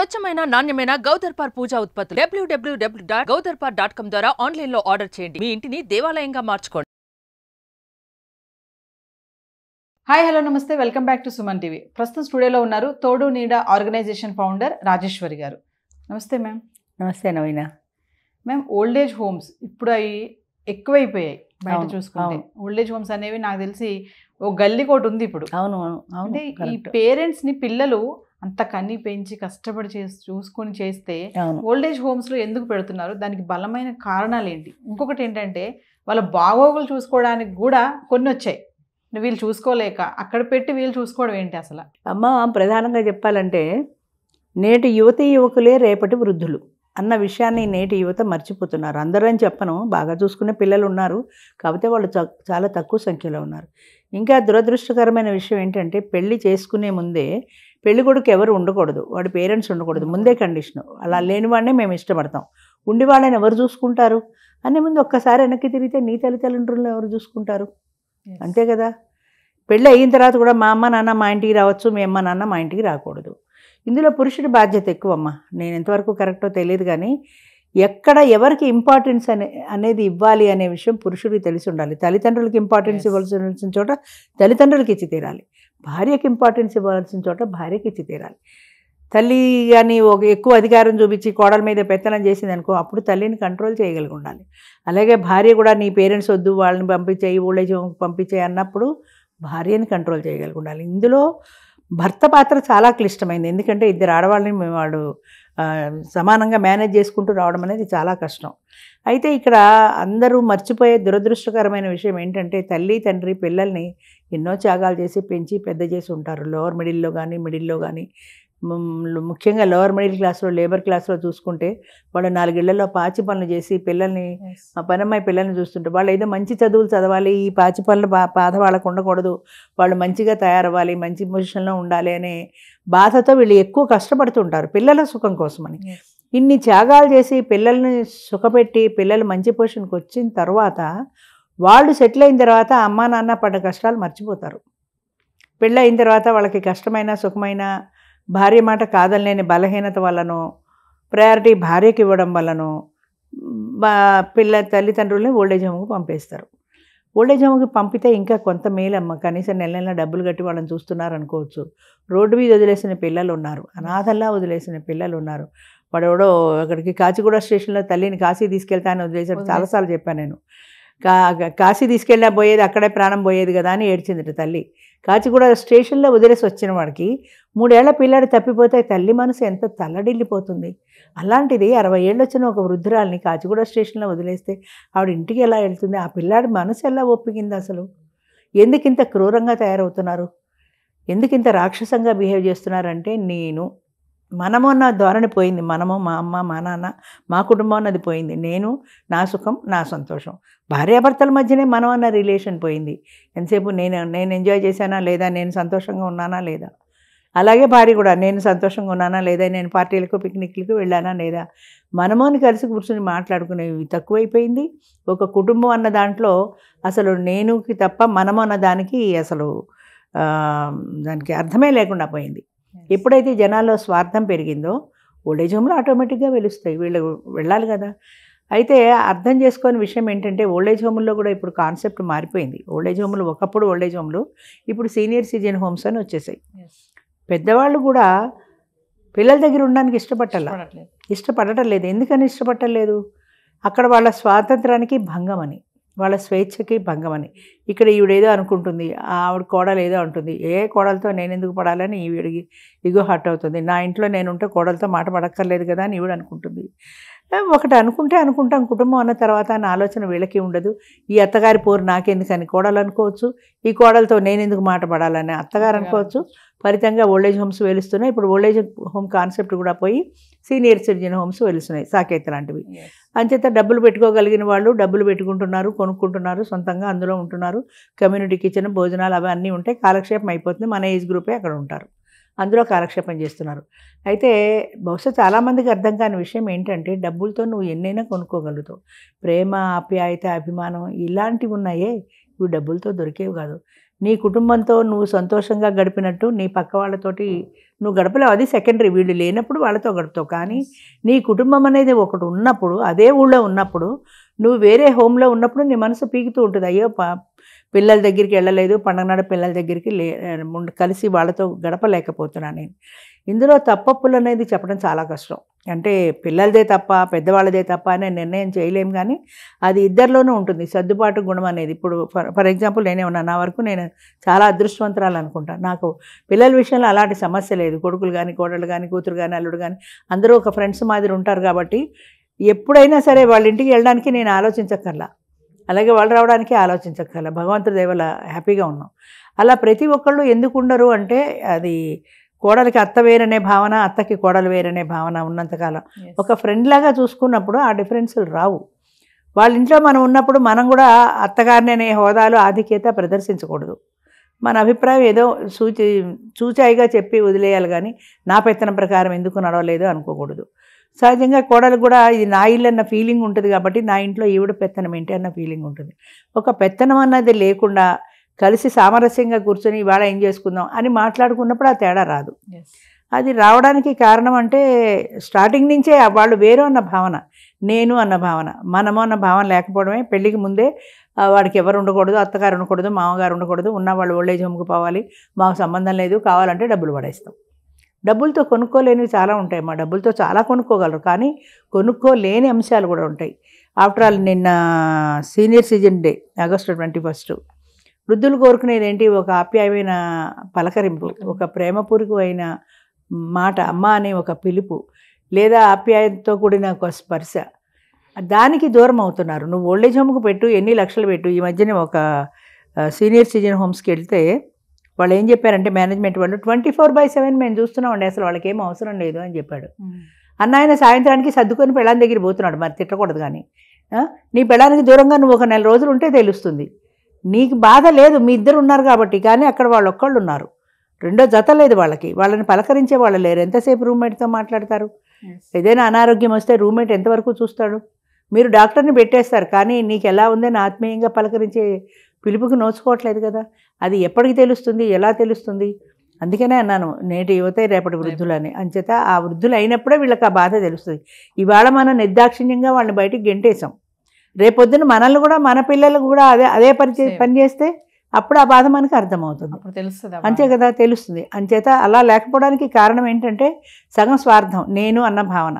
స్వచ్ఛమైన నాణ్యమైన గౌదర్పార్ పూజా ఉత్పత్తులు www.gaudarpar.com ద్వారా ఆన్లైన్ లో ఆర్డర్ చేయండి. మీ ఇంటిని దేవాలయంగా మార్చుకోండి. హాయ్ హలో నమస్తే, welcome back to Suman TV. ప్రస్తుతం స్టూడియోలో ఉన్నారు తోడు నీడ ఆర్గనైజేషన్ ఫౌండర్ రాజేశ్వరి గారు. నమస్తే మ్యామ్. నమస్తే నవీన. మ్యామ్, ఓల్డ్ ఏజ్ హోమ్స్ ఇప్పుడు అవి ఎక్కువైపోయాయి. బయట అవును, చూసుకుంటే అవును. ఓల్డ్ ఏజ్ హోమ్స్ అనేవి నాకు తెలిసి ఓ గల్లీ కోట ఉంది ఇప్పుడు. అవును అంటే ఈ కరెక్ట్. పేరెంట్స్ని పిల్లలు అంత కన్ని పెంచి కష్టపడి చూసుకొని చేస్తే అవును ఓల్డ్ ఏజ్ హోమ్స్లో ఎందుకు పెడుతున్నారు? దానికి బలమైన కారణాలు ఏంటి? ఇంకొకటి ఏంటంటే వాళ్ళ బాగోగులు చూసుకోవడానికి కూడా కొన్ని వచ్చాయి. వీళ్ళు చూసుకోలేక అక్కడ పెట్టి వీళ్ళు చూసుకోవడం ఏంటి అసలు? అమ్మ, ప్రధానంగా చెప్పాలంటే నేటి యువతీ యువకులే రేపటి వృద్ధులు అన్న విషయాన్ని నేటి యువత మర్చిపోతున్నారు. అందరూ అని చెప్పను, బాగా చూసుకునే పిల్లలు ఉన్నారు, కాకపోతే వాళ్ళు చాలా తక్కువ సంఖ్యలో ఉన్నారు. ఇంకా దురదృష్టకరమైన విషయం ఏంటంటే పెళ్లి చేసుకునే ముందే పెళ్లి కొడుకు ఎవరు ఉండకూడదు, వాడి పేరెంట్స్ ఉండకూడదు, ముందే కండిషను. అలా లేని వాడినే మేము ఇష్టపడతాం, ఉండి వాళ్ళని ఎవరు చూసుకుంటారు అనే ముందు ఒక్కసారి వెనక్కి తిరిగితే నీ తల్లిదండ్రులను ఎవరు చూసుకుంటారు? అంతే కదా. పెళ్ళి అయిన తర్వాత కూడా మా అమ్మ నాన్న మా ఇంటికి రావచ్చు, మీ అమ్మ నాన్న మా ఇంటికి రాకూడదు. ఇందులో పురుషుడి బాధ్యత ఎక్కువమ్మ. నేను ఎంతవరకు కరెక్టో తెలియదు, కానీ ఎక్కడ ఎవరికి ఇంపార్టెన్స్ అనేది ఇవ్వాలి అనే విషయం పురుషుడికి తెలిసి ఉండాలి. తల్లిదండ్రులకి ఇంపార్టెన్స్ ఇవ్వాల్సిన చోట తల్లిదండ్రులకి ఇచ్చి తీరాలి, భార్యకి ఇంపార్టెన్స్ ఇవ్వాల్సిన చోట భార్యకి ఇచ్చి తీరాలి. తల్లి కానీ ఎక్కువ అధికారం చూపించి కోడల మీద పెత్తనం చేసింది అనుకో, అప్పుడు తల్లిని కంట్రోల్ చేయగలిగి ఉండాలి. అలాగే భార్య కూడా నీ పేరెంట్స్ వద్దు, వాళ్ళని పంపించేయి, ఓల్డేజ్ హోమ్కి పంపించేయి అన్నప్పుడు భార్యని కంట్రోల్ చేయగలిగి ఉండాలి. ఇందులో భర్త పాత్ర చాలా క్లిష్టమైంది, ఎందుకంటే ఇద్దరు ఆడవాళ్ళని వాడు సమానంగా మేనేజ్ చేసుకుంటూ రావడం అనేది చాలా కష్టం. అయితే ఇక్కడ అందరూ మర్చిపోయే దురదృష్టకరమైన విషయం ఏంటంటే తల్లి తండ్రి పిల్లల్ని ఎన్నో త్యాగాలు చేసి పెంచి పెద్ద చేసి ఉంటారు. లోవర్ మిడిల్లో కానీ ముఖ్యంగా లోవర్ మిడిల్ క్లాస్లో, లేబర్ క్లాస్లో చూసుకుంటే వాళ్ళు 4 ఇళ్లలో పాచి పనులు చేసి పిల్లల్ని, మా పనమ్మాయి పిల్లల్ని చూస్తుంటే వాళ్ళు ఏదో మంచి చదువులు చదవాలి, ఈ పాచి పనులు బాధ వాళ్ళకు ఉండకూడదు, వాళ్ళు మంచిగా తయారవ్వాలి, మంచి పొజిషన్లో ఉండాలి అనే బాధతో వీళ్ళు ఎక్కువ కష్టపడుతుంటారు పిల్లల సుఖం కోసమని. ఇన్ని త్యాగాలు చేసి పిల్లల్ని సుఖపెట్టి పిల్లలు మంచి పొజిషన్కి వచ్చిన తర్వాత వాళ్ళు సెటిల్ అయిన తర్వాత అమ్మా నాన్న పడ్డ కష్టాలు మర్చిపోతారు. పెళ్ళి అయిన తర్వాత వాళ్ళకి కష్టమైన సుఖమైన భార్య మాట కాదనలేని బలహీనత వల్లనో, ప్రయారిటీ భార్యకి ఇవ్వడం వల్లనో తల్లిదండ్రులని ఓల్డేజ్ హోమ్కి పంపేస్తారు. ఓల్డేజ్ హోమ్కి పంపితే ఇంకా కొంత మేలమ్మ, కనీసం నెల నెల డబ్బులు కట్టి వాళ్ళని చూస్తున్నారు అనుకోవచ్చు. రోడ్డు మీద వదిలేసిన పిల్లలు ఉన్నారు, అనాథల్లా వదిలేసిన పిల్లలు ఉన్నారు. వాడెవడో అక్కడికి కాచిగూడ స్టేషన్లో తల్లిని కాశీ తీసుకెళ్తా అని వదిలేసాడు. చాలాసార్లు చెప్పాను నేను. కాశీ తీసుకెళ్ళినా పోయేది, అక్కడే ప్రాణం పోయేది కదా అని ఏడ్చిందిట తల్లి. కాచిగూడ స్టేషన్లో వదిలేసి వచ్చిన వాడికి 3 ఏళ్ల పిల్లాడు తప్పిపోతే తల్లి మనసు ఎంత తల్లడిల్లిపోతుంది. అలాంటిది 60 ఏళ్ళు వచ్చిన ఒక వృద్ధురాల్ని కాచిగూడ స్టేషన్లో వదిలేస్తే ఆవిడ ఇంటికి ఎలా వెళ్తుంది? ఆ పిల్లాడి మనసు ఎలా ఒప్పికింది అసలు? ఎందుకింత క్రూరంగా తయారవుతున్నారు, ఎందుకింత రాక్షసంగా బిహేవ్ చేస్తున్నారంటే మనము అన్న ధోరణి పోయింది. మనము, మా అమ్మ, మా నాన్న, మా కుటుంబం అన్నది పోయింది. నేను, నా సుఖం, నా సంతోషం. భార్యాభర్తల మధ్యనే మనం అన్న రిలేషన్ పోయింది. ఎంతసేపు నేను ఎంజాయ్ చేశానా లేదా, నేను సంతోషంగా ఉన్నానా లేదా, అలాగే భార్య కూడా నేను సంతోషంగా ఉన్నానా లేదా, నేను పార్టీలకు పిక్నిక్లకు వెళ్ళానా లేదా, మనమోని కలిసి కూర్చొని మాట్లాడుకునేవి తక్కువైపోయింది. ఒక కుటుంబం అన్న దాంట్లో అసలు నేనుకి తప్ప మనము అన్న దానికి అసలు దానికి అర్థమే లేకుండా పోయింది. ఎప్పుడైతే జనాల్లో స్వార్థం పెరిగిందో ఓల్డేజ్ హోమ్లో ఆటోమేటిక్గా వెలుస్తాయి, వీళ్ళు వెళ్ళాలి కదా. అయితే అర్థం చేసుకునే విషయం ఏంటంటే ఓల్డేజ్ హోమ్లో కూడా ఇప్పుడు కాన్సెప్ట్ మారిపోయింది. ఓల్డేజ్ హోమ్లు ఒకప్పుడు ఓల్డేజ్ హోమ్లు, ఇప్పుడు సీనియర్ సిటిజన్ హోమ్స్ అని వచ్చేసాయి. పెద్దవాళ్ళు కూడా పిల్లల దగ్గర ఉండడానికి ఇష్టపడటం లేదు. ఎందుకని ఇష్టపడలేదు? అక్కడ వాళ్ళ స్వాతంత్రానికి భంగం అని, వాళ్ళ స్వేచ్ఛకి భంగమని. ఇక్కడ ఈవిడేదో అనుకుంటుంది, ఆవిడ కోడలు ఏదో అంటుంది, ఏ కోడలతో నేను ఎందుకు పడాలని ఈవిడికి ఇగో హర్ట్ అవుతుంది. నా ఇంట్లో నేనుంటే కోడలతో మాట పడక్కర్లేదు కదా అని ఈవిడ అనుకుంటుంది. ఒకటి అనుకుంటాం, కుటుంబం అన్న తర్వాత నా ఆలోచన వీళ్ళకి ఉండదు. ఈ అత్తగారి పోరు నాకెందుకని కోడలు అనుకోవచ్చు, ఈ కోడలతో నేను ఎందుకు మాట పడాలని అత్తగారు అనుకోవచ్చు. ఫలితంగా ఓల్డేజ్ హోమ్స్ వెలుస్తున్నాయి. ఇప్పుడు ఓల్డేజ్ హోమ్ కాన్సెప్ట్ కూడా పోయి సీనియర్ సిటిజన్ హోమ్స్ వెలుస్తున్నాయి, సాకేత్ లాంటివి. అంచేత డబ్బులు పెట్టుకోగలిగిన వాళ్ళు డబ్బులు పెట్టుకుంటున్నారు, కొనుక్కుంటున్నారు, సొంతంగా అందులో ఉంటున్నారు. కమ్యూనిటీ కిచెన్, భోజనాలు అవి అన్నీ ఉంటాయి, కాలక్షేపం అయిపోతుంది. మన ఏజ్ గ్రూపే అక్కడ ఉంటారు, అందులో కాలక్షేపం చేస్తున్నారు. అయితే బహుశా చాలామందికి అర్థం కాని విషయం ఏంటంటే డబ్బులతో నువ్వు ఎన్నైనా కొనుక్కోగలుగుతావు. ప్రేమ, ఆప్యాయత, అభిమానం ఇలాంటివి ఉన్నాయే, ఇవి డబ్బులతో దొరికేవి కాదు. నీ కుటుంబంతో నువ్వు సంతోషంగా గడిపినట్టు నీ పక్క వాళ్ళతోటి నువ్వు గడపలేవు. అది సెకండరీ, వీళ్ళు లేనప్పుడు వాళ్ళతో గడుపుతావు. కానీ నీ కుటుంబం అనేది ఒకటి ఉన్నప్పుడు, అదే ఊళ్ళో ఉన్నప్పుడు, నువ్వు వేరే హోమ్లో ఉన్నప్పుడు నీ మనసు పీకుతూ ఉంటుంది. అయ్యో పిల్లల దగ్గరికి వెళ్ళలేదు, పండగ నాడు పిల్లల దగ్గరికి కలిసి వాళ్ళతో గడపలేకపోతున్నాను నేను. ఇందులో తప్పప్పులు అనేది చెప్పడం చాలా కష్టం. అంటే పిల్లలదే తప్ప పెద్దవాళ్ళదే తప్ప అనే నిర్ణయం చేయలేం, కానీ అది ఇద్దరిలోనూ ఉంటుంది సర్దుబాటు గుణం అనేది. ఇప్పుడు ఫర్ ఎగ్జాంపుల్ నేనే ఉన్నా, నా వరకు నేను చాలా అదృష్టవంతురాలు అనుకుంటా. నాకు పిల్లల విషయంలో అలాంటి సమస్య లేదు. కొడుకులు కానీ, కోడళ్ళు కానీ, కూతురు కానీ, అల్లుడు కానీ అందరూ ఒక ఫ్రెండ్స్ మాదిరి ఉంటారు కాబట్టి ఎప్పుడైనా సరే వాళ్ళ ఇంటికి వెళ్ళడానికి నేను ఆలోచించక్కర్లా, అలాగే వాళ్ళు రావడానికి ఆలోచించక్కర్లా. భగవంతుడి దయ వల్ల హ్యాపీగా ఉన్నాం. అలా ప్రతి ఒక్కళ్ళు ఎందుకు ఉండరు అంటే, అది కోడలికి అత్త వేరనే భావన, అత్తకి కోడలు వేరనే భావన ఉన్నంతకాలం ఒక ఫ్రెండ్ లాగా చూసుకున్నప్పుడు ఆ డిఫరెన్సులు రావు. వాళ్ళ ఇంట్లో మనం ఉన్నప్పుడు మనం కూడా అత్తగారిని అనే హోదాలో ఆధిక్యత ప్రదర్శించకూడదు. మన అభిప్రాయం ఏదో చూచాయిగా చెప్పి వదిలేయాలి, కానీ నా పెత్తనం ప్రకారం ఎందుకు నడవలేదు అనుకోకూడదు. సహజంగా కోడలు కూడా ఇది నా ఇల్లు అన్న ఫీలింగ్ ఉంటుంది కాబట్టి నా ఇంట్లో ఈవిడ పెత్తనం ఏంటి అన్న ఫీలింగ్ ఉంటుంది. ఒక పెత్తనం అన్నది లేకుండా కలిసి సామరస్యంగా కూర్చొని ఇవాళ ఏం చేసుకుందాం అని మాట్లాడుకున్నప్పుడు ఆ తేడా రాదు. అది రావడానికి కారణం అంటే స్టార్టింగ్ నుంచే వాళ్ళు వేరు అన్న భావన, నేను అన్న భావన, మనము అన్న భావన లేకపోవడమే. పెళ్ళికి ముందే వాడికి ఎవరు ఉండకూడదు, అత్తగారు ఉండకూడదు, మామగారు ఉండకూడదు, ఉన్న వాళ్ళు ఓల్డేజ్ హోమ్కి పోవాలి, మాకు సంబంధం లేదు, కావాలంటే డబ్బులు పడేస్తాం. డబ్బులతో కొనుక్కోలేనివి చాలా ఉంటాయి. మా డబ్బులతో చాలా కొనుక్కోగలరు, కానీ కొనుక్కోలేని అంశాలు కూడా ఉంటాయి. ఆఫ్టర్ ఆల్ నిన్న సీనియర్ సిటిజన్ డే, ఆగస్టు 21. వృద్ధులు కోరుకునేది ఏంటి? ఒక ఆప్యాయమైన పలకరింపు, ఒక ప్రేమపూర్వకమైన మాట, అమ్మ అనే ఒక పిలుపు, లేదా ఆప్యాయతతో కూడిన ఒక స్పర్శ. దానికి దూరం అవుతున్నారు. నువ్వు ఓల్డేజ్ హోమ్కి పెట్టు, ఎన్ని లక్షలు పెట్టు. ఈ మధ్యనే ఒక సీనియర్ సిటిజన్ హోమ్స్కి వెళ్తే వాళ్ళు ఏం చెప్పారంటే, మేనేజ్మెంట్ వాళ్ళు 24/7 మేము చూస్తున్నామండి, అసలు వాళ్ళకి ఏం అవసరం లేదు అని చెప్పాడు. అన్న సాయంత్రానికి సర్దుకొని పెళ్ళాని దగ్గర పోతున్నాడు. మరి తిట్టకూడదు, కానీ నీ పెళ్ళానికి దూరంగా నువ్వు ఒక 4 రోజులు ఉంటే తెలుస్తుంది. నీకు బాధ లేదు, మీ ఇద్దరు ఉన్నారు కాబట్టి, కానీ అక్కడ వాళ్ళు ఒక్కళ్ళు ఉన్నారు, రెండో జత లేదు వాళ్ళకి. వాళ్ళని పలకరించే వాళ్ళు లేరు. ఎంతసేపు రూమ్మేట్తో మాట్లాడతారు? ఏదైనా అనారోగ్యం వస్తే రూమ్మేట్ ఎంతవరకు చూస్తాడు? మీరు డాక్టర్ని పెట్టేస్తారు, కానీ నీకు ఎలా ఉందని ఆత్మీయంగా పలకరించే పిలుపుకి నోచుకోవట్లేదు కదా. అది ఎప్పటికి తెలుస్తుంది, ఎలా తెలుస్తుంది? అందుకనే అన్నాను, నేటి యువతే రేపటి వృద్ధులని. అంచేత ఆ వృద్ధులు అయినప్పుడే వీళ్ళకి ఆ బాధ తెలుస్తుంది. ఇవాళ మనం నిర్దాక్షిణ్యంగా వాళ్ళని బయటికి గెంటేసాం. రేపొద్దున మనల్ని కూడా, మన పిల్లలకు కూడా అదే పని చేస్తే అప్పుడు ఆ బాధ మనకు అర్థమవుతుంది. అంతే కదా, తెలుస్తుంది. అంచేత అలా లేకపోవడానికి కారణం ఏంటంటే సగం స్వార్థం, నేను అన్న భావన.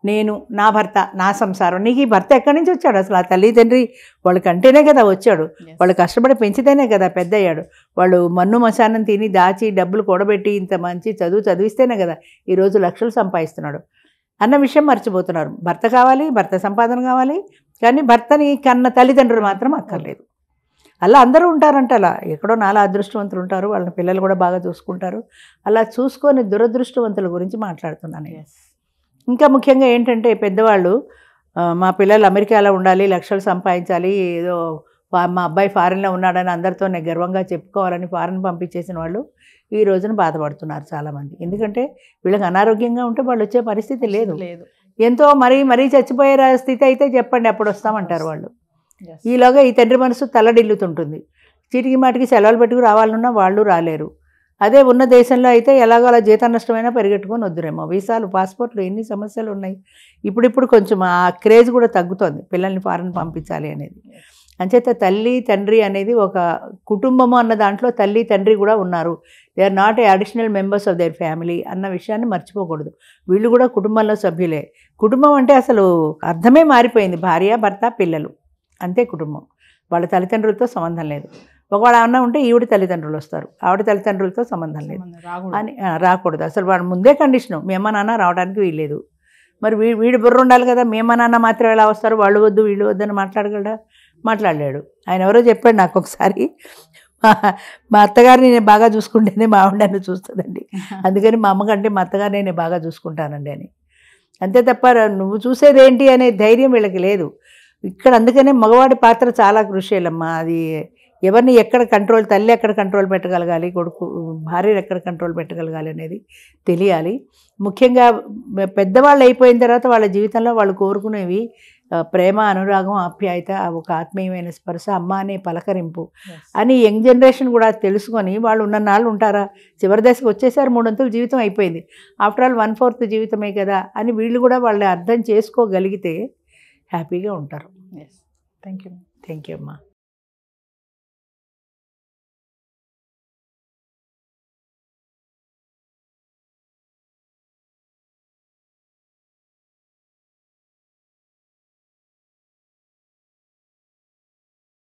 నేను, నా భర్త, నా సంసారం. నీకు ఈ భర్త ఎక్కడి నుంచి వచ్చాడు? అసలు ఆ తల్లి తండ్రి వాళ్ళకంటేనే కదా వచ్చాడు. వాళ్ళు కష్టపడి పెంచితేనే కదా పెద్ద అయ్యాడు. వాళ్ళు మన్ను మశానం తిని దాచి డబ్బులు కూడబెట్టి ఇంత మంచి చదువు చదివిస్తేనే కదా ఈరోజు లక్షలు సంపాదిస్తున్నాడు అన్న విషయం మర్చిపోతున్నారు. భర్త కావాలి, భర్త సంపాదన కావాలి, కానీ భర్తని కన్న తల్లిదండ్రులు మాత్రం అక్కర్లేదు. అలా అందరూ ఉంటారంట. అలా ఎక్కడో నాలా అదృష్టవంతులు ఉంటారు, వాళ్ళ పిల్లలు కూడా బాగా చూసుకుంటారు. అలా చూసుకొని దురదృష్టవంతుల గురించి మాట్లాడుతున్నాను. ఇంకా ముఖ్యంగా ఏంటంటే పెద్దవాళ్ళు, మా పిల్లలు అమెరికాలో ఉండాలి, లక్షలు సంపాదించాలి, ఏదో మా అబ్బాయి ఫారెన్లో ఉన్నాడని అందరితో నేను గర్వంగా చెప్పుకోవాలని ఫారెన్ పంపించేసిన వాళ్ళు ఈ రోజున బాధపడుతున్నారు చాలామంది. ఎందుకంటే వీళ్ళకి అనారోగ్యంగా ఉంటే వాళ్ళు వచ్చే పరిస్థితి లేదు. ఎంతో మరీ చచ్చిపోయే స్థితి అయితే చెప్పండి, అప్పుడు వస్తామంటారు వాళ్ళు. ఈలోగా ఈ తండ్రి మనసు తల్లడిల్లుతుంటుంది. చీటికి మాటికి సెలవులు పెట్టుకు రావాలన్నా వాళ్ళు రాలేరు. అదే ఉన్న దేశంలో అయితే ఎలాగో అలా జీతం నష్టమైనా పరిగెట్టుకొని వద్దురేమో. వీసాలు, పాస్పోర్ట్లు, ఎన్ని సమస్యలు ఉన్నాయి. ఇప్పుడు కొంచెం ఆ క్రేజ్ కూడా తగ్గుతోంది, పిల్లల్ని ఫారెన్ పంపించాలి అనేది. అంచేత తల్లి తండ్రి అనేది ఒక కుటుంబము అన్న దాంట్లో తల్లి తండ్రి కూడా ఉన్నారు. They are not a additional members of their family అన్న విషయాన్ని మర్చిపోకూడదు. వీళ్ళు కూడా కుటుంబంలో సభ్యులే. కుటుంబం అంటే అసలు అర్థమే మారిపోయింది. భార్య, భర్త, పిల్లలు, అంతే కుటుంబం. వాళ్ళ తల్లిదండ్రులతో సంబంధం లేదు. ఒకవేళ అన్న ఉంటే ఈవిడ తల్లిదండ్రులు వస్తారు, ఆవిడ తల్లిదండ్రులతో సంబంధం లేదు అని రాకూడదు. అసలు వాడు ముందే కండిషను, మీ అమ్మ నాన్న రావడానికి వీల్లేదు. మరి వీడి బుర్ర ఉండాలి కదా, మీ అమ్మ నాన్న మాత్రం ఎలా వస్తారు, వాళ్ళు వద్దు వీళ్ళు వద్దని మాట్లాడగలడా? మాట్లాడలేడు. ఆయన ఎవరో చెప్పాడు నాకు ఒకసారి, మా అత్తగారిని నేను బాగా చూసుకుంటేనే మా ఆవిడ నన్ను చూస్తుందండి, అందుకని మా అమ్మకంటే మా అత్తగారిని నేను బాగా చూసుకుంటానండి అని. అంతే తప్ప నువ్వు చూసేదేంటి అనే ధైర్యం వీళ్ళకి లేదు ఇక్కడ. అందుకనే మగవాడి పాత్ర చాలా క్రూషియల్. అది ఎవరిని ఎక్కడ కంట్రోల్, తల్లి ఎక్కడ కంట్రోల్ పెట్టగలగాలి, కొడుకు భార్యను ఎక్కడ కంట్రోల్ పెట్టగలగాలి అనేది తెలియాలి. ముఖ్యంగా పెద్దవాళ్ళు అయిపోయిన తర్వాత వాళ్ళ జీవితంలో వాళ్ళు కోరుకునేవి ప్రేమ, అనురాగం, ఆప్యాయత, ఒక ఆత్మీయమైన స్పర్శ, అమ్మ అనే పలకరింపు అని యంగ్ జనరేషన్ కూడా తెలుసుకొని వాళ్ళు ఉన్న నాళ్ళు ఉంటారా? చివరి దశకు వచ్చేసారు, 3/4 జీవితం అయిపోయింది, ఆఫ్టర్ ఆల్ 1/4 జీవితమే కదా అని వీళ్ళు కూడా వాళ్ళు అర్థం చేసుకోగలిగితే హ్యాపీగా ఉంటారు. Thank you. థ్యాంక్ యూ అమ్మా.